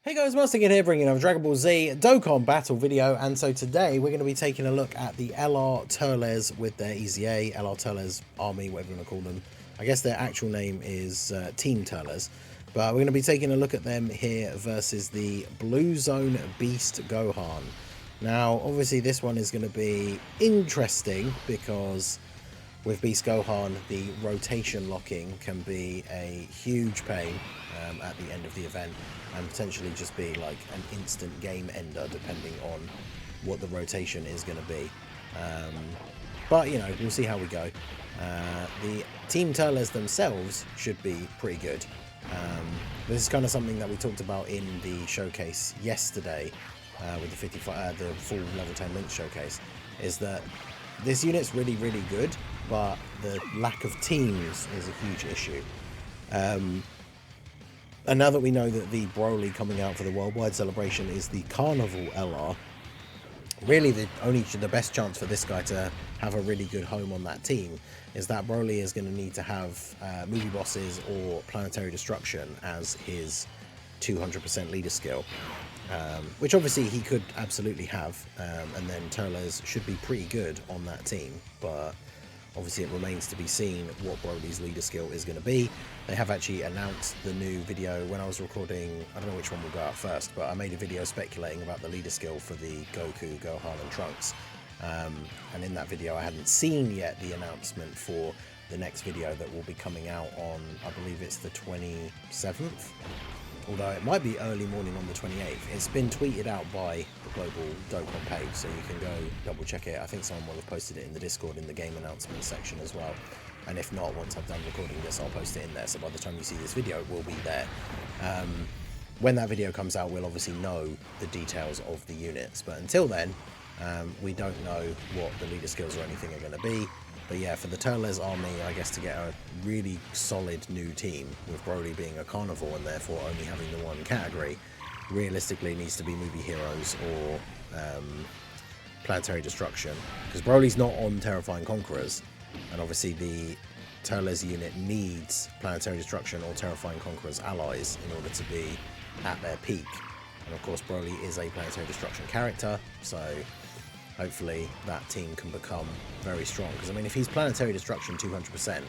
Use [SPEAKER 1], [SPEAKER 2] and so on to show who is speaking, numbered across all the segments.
[SPEAKER 1] Hey guys, Monster Kid here bringing another Dragon Ball Z Dokkan battle video, and so today we're going to be taking a look at the LR Turles with their EZA, LR Turles Army, whatever you want to call them. I guess their actual name is Team Turles, but we're going to be taking a look at them here versus the Blue Zone Beast Gohan. Now, obviously this one is going to be interesting because with Beast Gohan, the rotation locking can be a huge pain at the end of the event and potentially just be like an instant game ender depending on what the rotation is going to be. But, you know, we'll see how we go. The Team Turles themselves should be pretty good. This is kind of something that we talked about in the showcase yesterday with the 55, the full level 10 link showcase, is that this unit's really good, but the lack of teams is a huge issue. And now that we know that the Broly coming out for the worldwide celebration is the Carnival LR, really the best chance for this guy to have a really good home on that team is that Broly is going to need to have movie bosses or planetary destruction as his 200% leader skill, which obviously he could absolutely have, and then Turles should be pretty good on that team, but obviously it remains to be seen what Broly's leader skill is going to be. They have actually announced the new video when I was recording. I don't know which one will go out first, but I made a video speculating about the leader skill for the Goku, Gohan and Trunks. And in that video I hadn't seen yet the announcement for the next video that will be coming out on, I believe it's the 27th. Although it might be early morning on the 28th. It's been tweeted out by the global Dokkan page, so you can go double check it. I think someone will have posted it in the Discord in the game announcements section as well. And if not, once I've done recording this, I'll post it in there. So by the time you see this video, it will be there. When that video comes out, we'll obviously know the details of the units. But until then, we don't know what the leader skills or anything are going to be. But yeah, for the Turles army, I guess to get a really solid new team, with Broly being a carnivore and therefore only having the one category, realistically needs to be movie heroes or planetary destruction. Because Broly's not on Terrifying Conquerors, and obviously the Turles unit needs planetary destruction or Terrifying Conquerors allies in order to be at their peak. And of course Broly is a planetary destruction character, so hopefully that team can become very strong. Because, I mean, if he's planetary destruction 200%,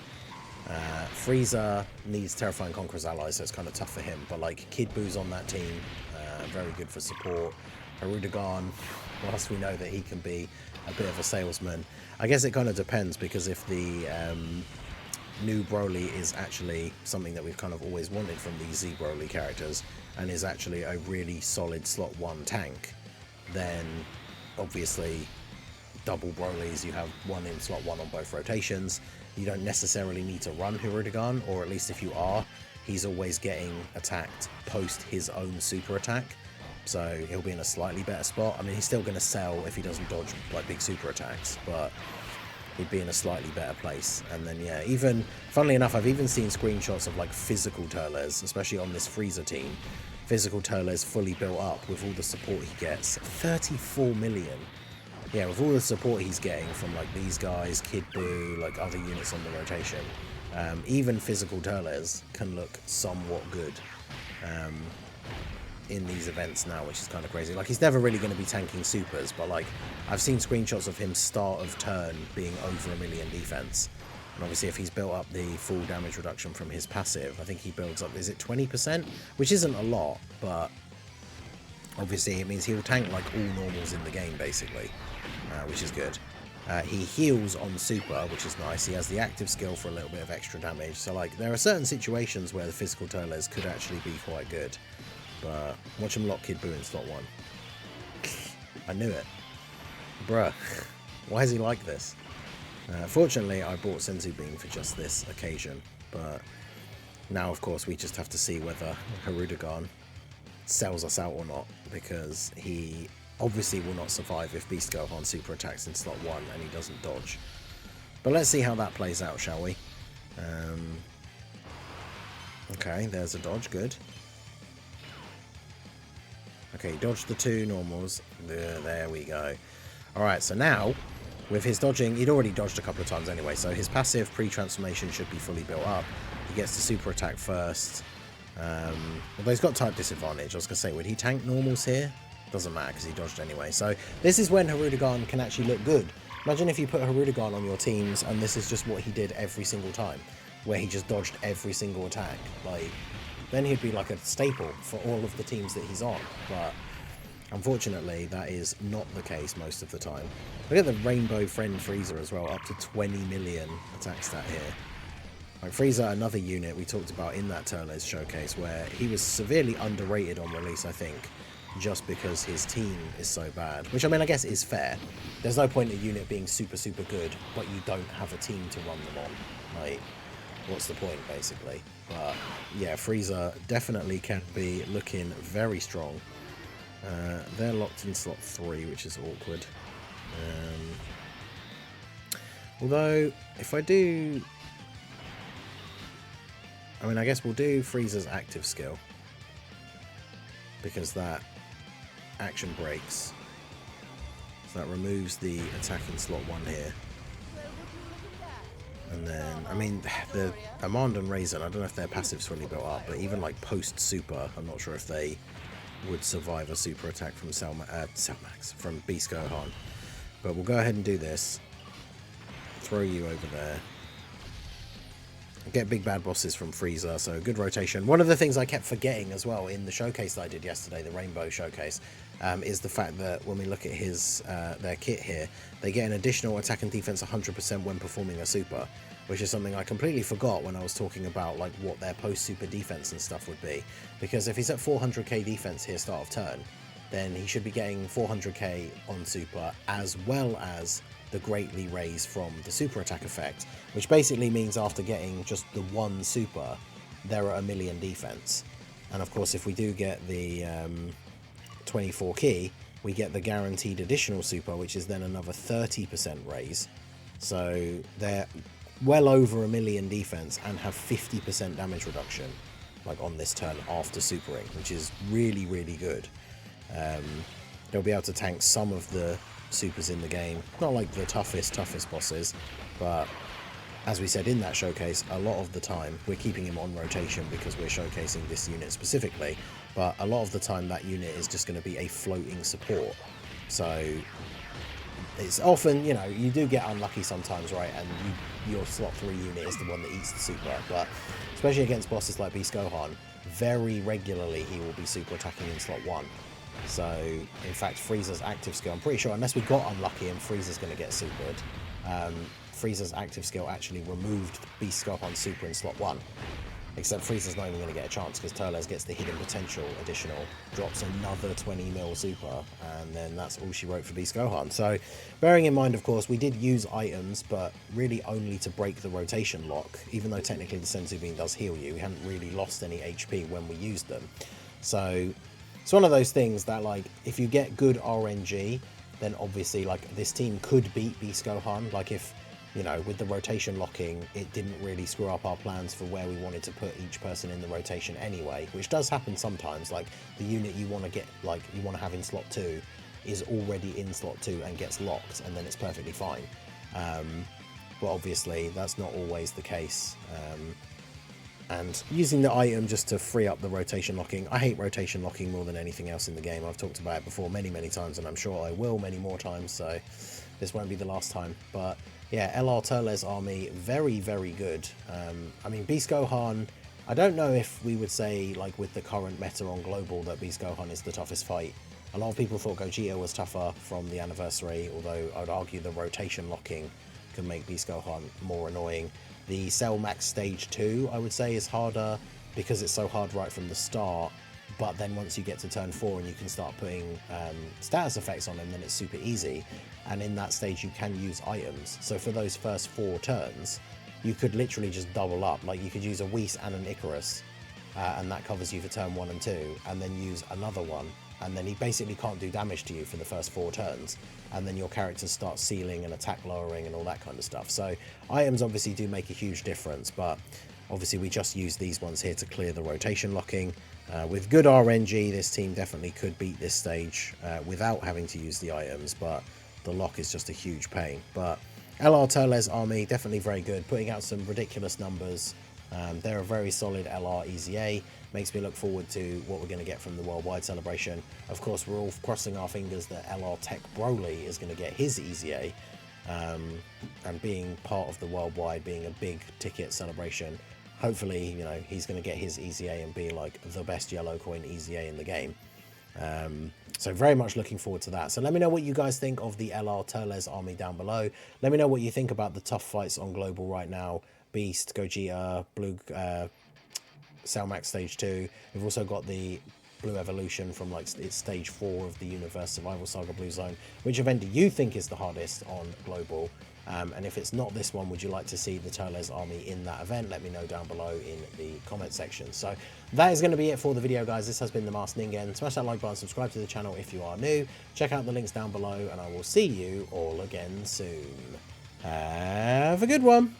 [SPEAKER 1] Frieza needs Terrifying Conqueror's allies, so it's kind of tough for him. But, like, Kid Buu's on that team, very good for support. Hirudegarn, whilst we know that he can be a bit of a salesman, I guess it kind of depends, because if the new Broly is actually something that we've kind of always wanted from these Z Broly characters, and is actually a really solid slot 1 tank, then obviously double Brolys, you have one in slot 1 on both rotations. You don't necessarily need to run Hirudegarn, or at least if you are, he's always getting attacked post his own super attack, so he'll be in a slightly better spot. I mean, he's still going to sell if he doesn't dodge like big super attacks, but he'd be in a slightly better place. And then yeah, even funnily enough, I've even seen screenshots of like physical Turles, especially on this Frieza team. Physical Turles fully built up with all the support he gets. 34 million. Yeah, with all the support he's getting from like these guys, Kid Buu, like other units on the rotation, even physical Turles can look somewhat good in these events now, which is kind of crazy. Like, he's never really going to be tanking supers, but like I've seen screenshots of him start of turn being over 1 million defense. And obviously if he's built up the full damage reduction from his passive, I think he builds up, is it 20%? Which isn't a lot, but obviously it means he'll tank like all normals in the game basically, which is good. He heals on super, which is nice. He has the active skill for a little bit of extra damage. So like there are certain situations where the physical Turles could actually be quite good. But watch him lock Kid Buu in slot 1. I knew it. Bruh, why is he like this? Fortunately, I bought Senzu Bean for just this occasion, but now, of course, we just have to see whether Hirudegarn sells us out or not, because he obviously will not survive if Beast Gohan super attacks in slot 1 and he doesn't dodge. But let's see how that plays out, shall we? Okay, there's a dodge, good. Okay, dodged the 2 normals. There we go. Alright, so now with his dodging, he'd already dodged a couple of times anyway, so his passive pre-transformation should be fully built up. He gets the super attack first, Although he's got type disadvantage. I was going to say, would he tank normals here? Doesn't matter because he dodged anyway. So this is when Hirudegarn can actually look good. Imagine if you put Hirudegarn on your teams and this is just what he did every single time, where he just dodged every single attack. Like, then he'd be like a staple for all of the teams that he's on. But unfortunately, that is not the case most of the time. Look at the Rainbow Friend Frieza as well, up to 20 million attack stat here. Like Frieza, another unit we talked about in that Turles showcase, where he was severely underrated on release, I think, just because his team is so bad. Which, I mean, I guess is fair. There's no point in a unit being super, super good, but you don't have a team to run them on. Like, what's the point, basically? But, yeah, Frieza definitely can be looking very strong. They're locked in slot 3, which is awkward. Although, if I do... I mean, I guess we'll do Frieza's active skill, because that action breaks. So that removes the attack in slot 1 here. And then, I mean, the Amand and Raisin, I don't know if their passive's fully built up, but even like post-super, I'm not sure if they would survive a super attack from Cellmax, from Beast Gohan. But we'll go ahead and do this. Throw you over there. Get big bad bosses from Frieza, so good rotation. One of the things I kept forgetting as well in the showcase that I did yesterday, the Rainbow Showcase, is the fact that when we look at his their kit here, they get an additional attack and defense 100% when performing a super, which is something I completely forgot when I was talking about like what their post-super defense and stuff would be. Because if he's at 400k defense here start of turn, then he should be getting 400k on super, as well as the greatly raise from the super attack effect, which basically means after getting just the one super, there are 1 million defense. And of course, if we do get the 24 key, we get the guaranteed additional super, which is then another 30% raise. So they're well over 1 million defense and have 50% damage reduction, like on this turn after supering, which is really, really good. They'll be able to tank some of the supers in the game, not like the toughest bosses, but as we said in that showcase, a lot of the time we're keeping him on rotation because we're showcasing this unit specifically, but a lot of the time that unit is just going to be a floating support. So it's often, you know, you do get unlucky sometimes, right, and your slot 3 unit is the one that eats the super, but especially against bosses like Beast Gohan, very regularly he will be super attacking in slot 1. So, in fact, Frieza's active skill, I'm pretty sure, unless we got unlucky and Frieza's going to get supered, Frieza's active skill actually removed Beast Gohan super in slot 1. Except Frieza's not even going to get a chance because Turles gets the hidden potential additional, drops another 20 mil super, and then that's all she wrote for Beast Gohan. So, bearing in mind, of course, we did use items, but really only to break the rotation lock, even though technically the Senzu Bean does heal you. We hadn't really lost any HP when we used them. So, it's one of those things that, like, if you get good RNG, then obviously, like, this team could beat Beast Gohan. Like, if, you know, with the rotation locking, it didn't really screw up our plans for where we wanted to put each person in the rotation anyway, which does happen sometimes. Like, the unit you want to get, like, you want to have in slot 2 is already in slot 2 and gets locked, and then it's perfectly fine. But obviously, that's not always the case. And using the item just to free up the rotation locking. I hate rotation locking more than anything else in the game. I've talked about it before many, many times, and I'm sure I will many more times, so this won't be the last time. But yeah, LR Turles army, very, very good. I mean, Beast Gohan, I don't know if we would say, like, with the current meta on Global, that Beast Gohan is the toughest fight. A lot of people thought Gogeta was tougher from the anniversary, although I'd argue the rotation locking can make Beast Gohan more annoying. The Cell Max Stage 2, I would say, is harder because it's so hard right from the start, but then once you get to turn 4 and you can start putting status effects on him, then it's super easy. And in that stage you can use items. So for those first 4 turns, you could literally just double up. Like, you could use a Whis and an Icarus, and that covers you for turn 1 and 2, and then use another one, and then he basically can't do damage to you for the first 4 turns, and then your characters start sealing and attack lowering and all that kind of stuff. So items obviously do make a huge difference, but obviously we just use these ones here to clear the rotation locking. With good RNG, this team definitely could beat this stage without having to use the items, but the lock is just a huge pain. But LR Turles army, definitely very good, putting out some ridiculous numbers. They're a very solid LR EZA. makes me look forward to what we're going to get from the worldwide celebration. Of course, we're all crossing our fingers that LR Tech Broly is going to get his EZA, and being part of the worldwide, being a big ticket celebration, hopefully, you know, he's going to get his EZA and be like the best yellow coin EZA in the game. So very much looking forward to that. So let me know what you guys think of the LR Turles army down below. Let me know what you think about the tough fights on global right now. Beast, Gogeta, Blue, Cellmax Stage 2. We've also got the Blue Evolution from like it's Stage 4 of the Universe Survival Saga Blue Zone. Which event do you think is the hardest on global? And if it's not this one, would you like to see the Turles army in that event? Let me know down below in the comment section. So that is going to be it for the video, guys. This has been the Masked Ningen. Smash that like button, subscribe to the channel if you are new. Check out the links down below, and I will see you all again soon. Have a good one.